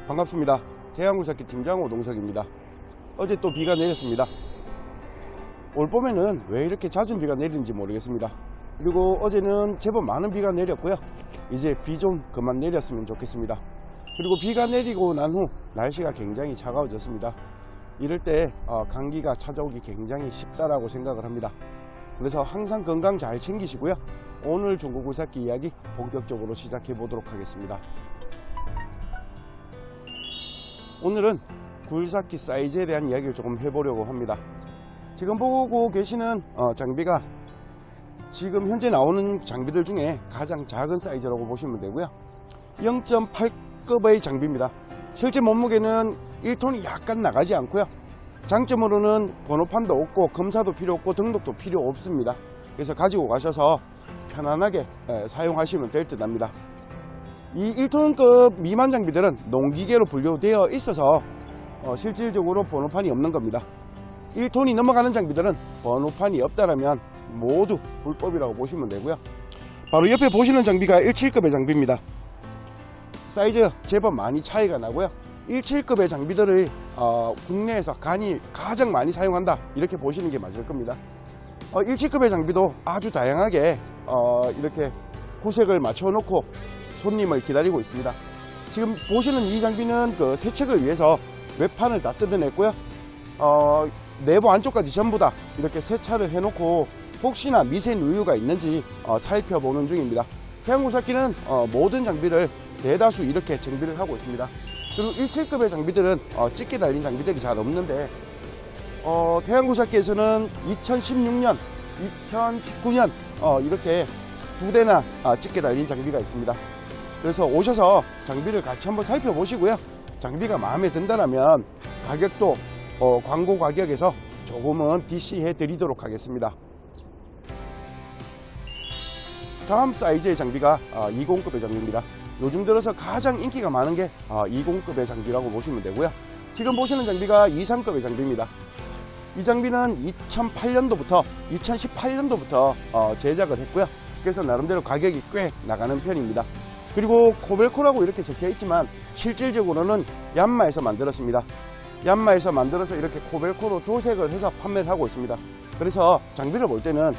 반갑습니다. 대한구석기 팀장 오동석입니다. 어제 또 비가 내렸습니다. 올 봄에는 왜 이렇게 잦은 비가 내리는지 모르겠습니다. 그리고 어제는 제법 많은 비가 내렸고요. 이제 비 좀 그만 내렸으면 좋겠습니다. 그리고 비가 내리고 난 후 날씨가 굉장히 차가워졌습니다. 이럴 때 감기가 찾아오기 굉장히 쉽다라고 생각을 합니다. 그래서 항상 건강 잘 챙기시고요. 오늘 중고 굴삭기 이야기 본격적으로 시작해 보도록 하겠습니다. 오늘은 굴삭기 사이즈에 대한 이야기를 조금 해보려고 합니다. 지금 보고 계시는 장비가 지금 현재 나오는 장비들 중에 가장 작은 사이즈라고 보시면 되고요. 0.8급의 장비입니다. 실제 몸무게는 1톤이 약간 나가지 않고요. 장점으로는 번호판도 없고 검사도 필요 없고 등록도 필요 없습니다. 그래서 가지고 가셔서 편안하게 사용하시면 될 듯 합니다. 이 1톤급 미만 장비들은 농기계로 분류되어 있어서 실질적으로 번호판이 없는 겁니다. 1톤이 넘어가는 장비들은 번호판이 없다라면 모두 불법이라고 보시면 되고요. 바로 옆에 보시는 장비가 17급의 장비입니다. 사이즈 제법 많이 차이가 나고요. 17급의 장비들을 국내에서 가장 많이 사용한다 이렇게 보시는 게 맞을 겁니다. 17급의 장비도 아주 다양하게 이렇게 구색을 맞춰 놓고 손님을 기다리고 있습니다. 지금 보시는 이 장비는 그 세척을 위해서 외판을 다 뜯어냈고요. 내부 안쪽까지 전부 다 이렇게 세차를 해놓고 혹시나 미세 누유가 있는지 살펴보는 중입니다. 태양굴삭기는 모든 장비를 대다수 이렇게 정비를 하고 있습니다. 그리고 17급의 장비들은 찢게 달린 장비들이 잘 없는데 태양굴삭기에서는 2016년, 2019년 이렇게 두 대나 찢게 달린 장비가 있습니다. 그래서 오셔서 장비를 같이 한번 살펴보시고요. 장비가 마음에 든다면 가격도 광고 가격에서 조금은 DC 해드리도록 하겠습니다. 다음 사이즈의 장비가 20급의 장비입니다. 요즘 들어서 가장 인기가 많은 게 20급의 장비라고 보시면 되고요. 지금 보시는 장비가 23급의 장비입니다. 이 장비는 2008년도부터 2018년도부터 제작을 했고요. 그래서 나름대로 가격이 꽤 나가는 편입니다. 그리고 코벨코라고 이렇게 적혀 있지만 실질적으로는 얀마에서 만들었습니다. 얀마에서 만들어서 이렇게 코벨코로 도색을 해서 판매를 하고 있습니다. 그래서 장비를 볼 때는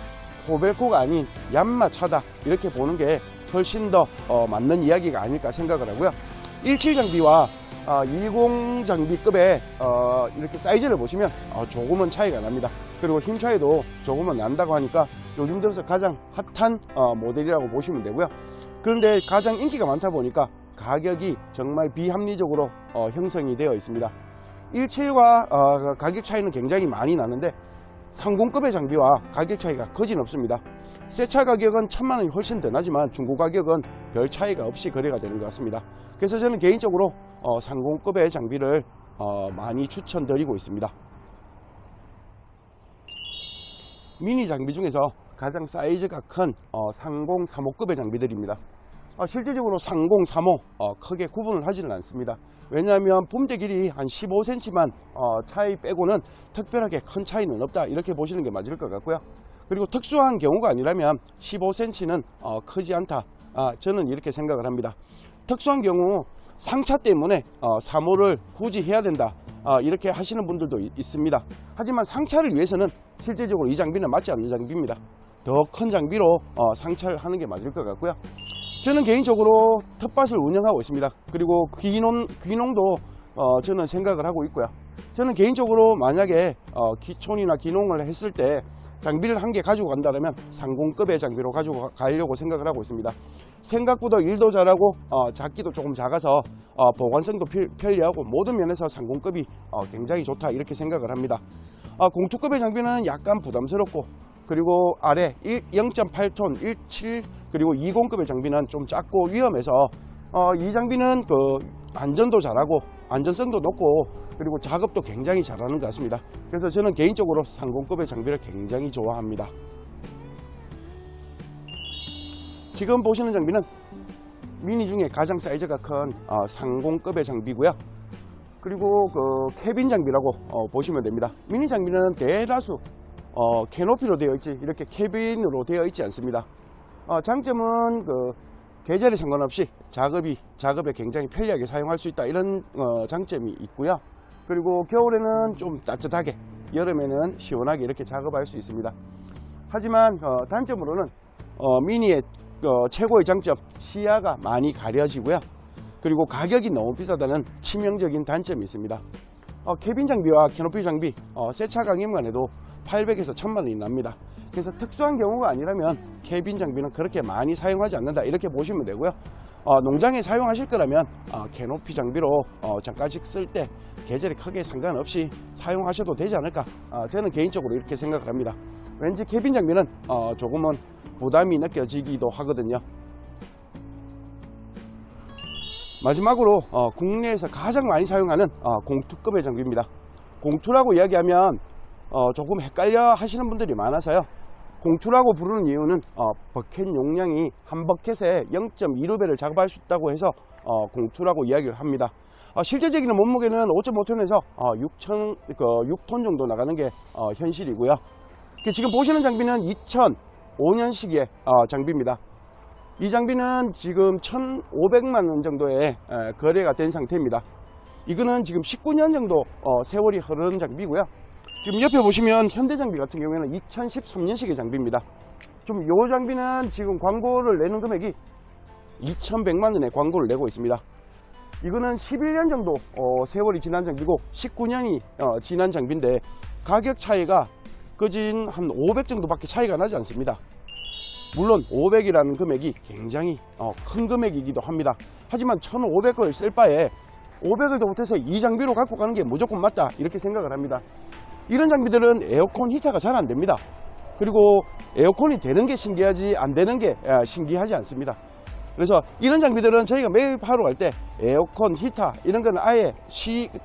코벨코가 아닌 얀마 차다 이렇게 보는 게 훨씬 더 맞는 이야기가 아닐까 생각을 하고요. 17 장비와 20 장비급의 이렇게 사이즈를 보시면 조금은 차이가 납니다. 그리고 힘 차이도 조금은 난다고 하니까 요즘 들어서 가장 핫한 모델이라고 보시면 되고요. 그런데 가장 인기가 많다 보니까 가격이 정말 비합리적으로 형성이 되어 있습니다. 17과 가격 차이는 굉장히 많이 나는데 30급의 장비와 가격 차이가 거진 없습니다. 새차 가격은 1000만원이 훨씬 더 나지만 중고 가격은 별 차이가 없이 거래가 되는 것 같습니다. 그래서 저는 개인적으로 30급의 장비를 많이 추천드리고 있습니다. 미니 장비 중에서 가장 사이즈가 큰 30, 35급의 장비들입니다. 실질적으로 30, 35 크게 구분을 하지는 않습니다. 왜냐하면 붐대 길이 한 15cm만 차이 빼고는 특별하게 큰 차이는 없다 이렇게 보시는 게 맞을 것 같고요. 그리고 특수한 경우가 아니라면 15cm는 크지 않다 저는 이렇게 생각을 합니다. 특수한 경우 상차 때문에 3호를 굳이 해야 된다 이렇게 하시는 분들도 있습니다. 하지만 상차를 위해서는 실질적으로 이 장비는 맞지 않는 장비입니다. 더 큰 장비로 상차를 하는 게 맞을 것 같고요. 저는 개인적으로 텃밭을 운영하고 있습니다. 그리고 귀농도 저는 생각을 하고 있고요. 저는 개인적으로 만약에 기촌이나 기농을 했을 때 장비를 한 개 가지고 간다면 30급의 장비로 가지고 가려고 생각을 하고 있습니다. 생각보다 일도 잘하고 작기도 조금 작아서 보관성도 편리하고 모든 면에서 30급이 굉장히 좋다 이렇게 생각을 합니다. 02급의 장비는 약간 부담스럽고 그리고 아래 0.8톤 17 그리고 20급의 장비는 좀 작고 위험해서 이 장비는 그 안전도 잘하고 안전성도 높고 그리고 작업도 굉장히 잘하는 것 같습니다. 그래서 저는 개인적으로 30급의 장비를 굉장히 좋아합니다. 지금 보시는 장비는 미니 중에 가장 사이즈가 큰 30급의 장비고요. 그리고 그 캐빈 장비라고 보시면 됩니다. 미니 장비는 대다수 캐노피로 되어 있지 이렇게 캐빈으로 되어 있지 않습니다. 장점은 그 계절에 상관없이 작업에 굉장히 편리하게 사용할 수 있다, 이런 장점이 있고요. 그리고 겨울에는 좀 따뜻하게, 여름에는 시원하게 이렇게 작업할 수 있습니다. 하지만 단점으로는 미니의 최고의 장점, 시야가 많이 가려지고요. 그리고 가격이 너무 비싸다는 치명적인 단점이 있습니다. 캐빈 장비와 캐노피 장비 세차 강림만 해도 800에서 1000만 원이 납니다. 그래서 특수한 경우가 아니라면 캐빈 장비는 그렇게 많이 사용하지 않는다, 이렇게 보시면 되고요. 농장에 사용하실 거라면 캐노피 장비로 잠깐씩 쓸 때 계절에 크게 상관없이 사용하셔도 되지 않을까, 저는 개인적으로 이렇게 생각을 합니다. 왠지 캐빈 장비는 조금은 부담이 느껴지기도 하거든요. 마지막으로 국내에서 가장 많이 사용하는 공투급의 장비입니다. 공투라고 이야기하면 조금 헷갈려 하시는 분들이 많아서요. 공투라고 부르는 이유는 버켓 용량이 한 버켓에 0.26배를 작업할 수 있다고 해서 공투라고 이야기를 합니다. 실제적인 몸무게는 5.5톤에서 6톤 정도 나가는 게 현실이고요. 지금 보시는 장비는 2005년식의 장비입니다. 이 장비는 지금 1,500만 원 정도의 거래가 된 상태입니다. 이거는 지금 19년 정도 세월이 흐르는 장비고요. 지금 옆에 보시면 현대 장비 같은 경우에는 2013년식의 장비입니다. 좀 이 장비는 지금 광고를 내는 금액이 2,100만 원의 광고를 내고 있습니다. 이거는 11년 정도 세월이 지난 장비고 19년이 지난 장비인데 가격 차이가 거진 한 500 정도밖에 차이가 나지 않습니다. 물론 500이라는 금액이 굉장히 큰 금액이기도 합니다. 하지만 1,500을 쓸 바에 500을 더 못해서 이 장비로 갖고 가는 게 무조건 맞다, 이렇게 생각을 합니다. 이런 장비들은 에어컨 히터가 잘 안 됩니다. 그리고 에어컨이 되는 게 신기하지 안 되는 게 신기하지 않습니다. 그래서 이런 장비들은 저희가 매입하러 갈 때 에어컨 히터 이런 거는 아예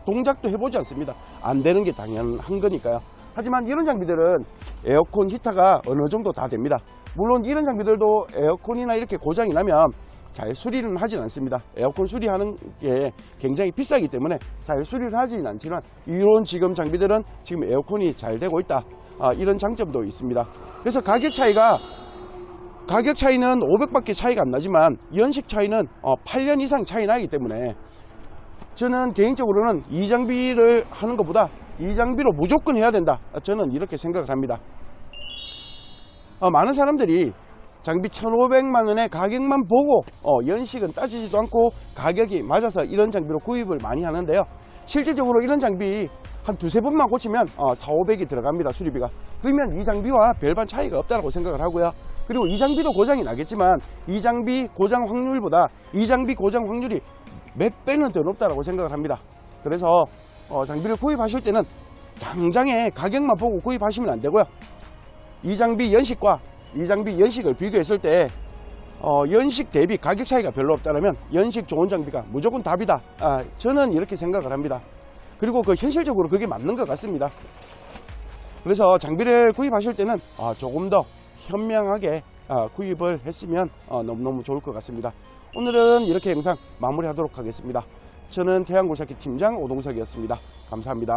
동작도 해보지 않습니다. 안 되는 게 당연한 거니까요. 하지만 이런 장비들은 에어컨 히터가 어느 정도 다 됩니다. 물론 이런 장비들도 에어컨이나 이렇게 고장이 나면 잘 수리는 하진 않습니다. 에어컨 수리하는 게 굉장히 비싸기 때문에 잘 수리를 하진 않지만 이런 지금 장비들은 지금 에어컨이 잘 되고 있다, 이런 장점도 있습니다. 그래서 가격 차이는 500밖에 차이가 안 나지만 연식 차이는 8년 이상 차이 나기 때문에 저는 개인적으로는 이 장비를 하는 것보다 이 장비로 무조건 해야 된다, 저는 이렇게 생각을 합니다. 많은 사람들이 장비 1,500만 원의 가격만 보고 연식은 따지지도 않고 가격이 맞아서 이런 장비로 구입을 많이 하는데요. 실질적으로 이런 장비 한 두세 번만 고치면 400~500이 들어갑니다, 수리비가. 그러면 이 장비와 별반 차이가 없다고 생각을 하고요. 그리고 이 장비도 고장이 나겠지만 이 장비 고장 확률보다 이 장비 고장 확률이 몇 배는 더 높다고 생각을 합니다. 그래서 장비를 구입하실 때는 당장에 가격만 보고 구입하시면 안 되고요. 이 장비 연식과 이 장비 연식을 비교했을 때 연식 대비 가격 차이가 별로 없다면 연식 좋은 장비가 무조건 답이다, 저는 이렇게 생각을 합니다. 그리고 현실적으로 그게 맞는 것 같습니다. 그래서 장비를 구입하실 때는 조금 더 현명하게 구입을 했으면 너무너무 좋을 것 같습니다. 오늘은 이렇게 영상 마무리하도록 하겠습니다. 저는 태양골찾기 팀장 오동석이었습니다. 감사합니다.